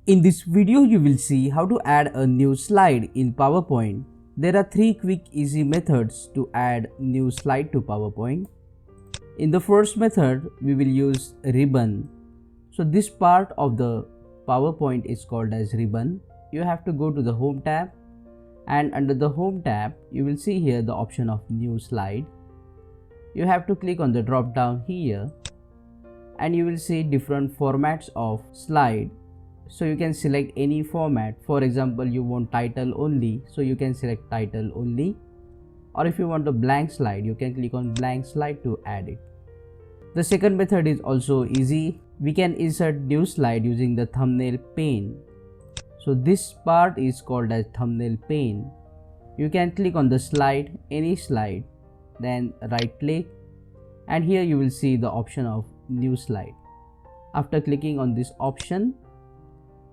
In this video, you will see how to add a new slide in PowerPoint. There are 3 quick easy methods to add new slide to PowerPoint. In the first method, we will use ribbon. So this part of the PowerPoint is called as ribbon. You have to go to the Home tab, and under the Home tab, you will see here the option of new slide. You have to click on the drop down here, and you will see different formats of slide. So you can select any format. For example, you want title only, so you can select title only, or if you want a blank slide, you can click on blank slide to add it. The second method is also easy. We can insert new slide using the thumbnail pane. So this part is called as thumbnail pane. You can click on the slide, any slide, then right click, and here you will see the option of new slide. After clicking on this option,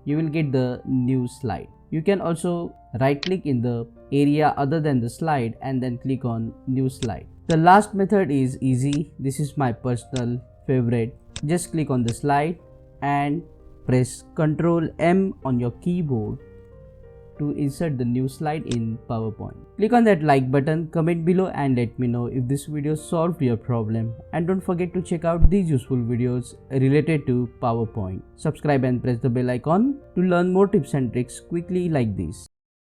you will get the new slide. You can also right click in the area other than the slide and then click on new slide. The last method is easy. This is my personal favorite. Just click on the slide and press Ctrl M on your keyboard to insert the new slide in PowerPoint. Click on that like button, comment below and let me know if this video solved your problem. And don't forget to check out these useful videos related to PowerPoint. Subscribe and press the bell icon to learn more tips and tricks quickly like this.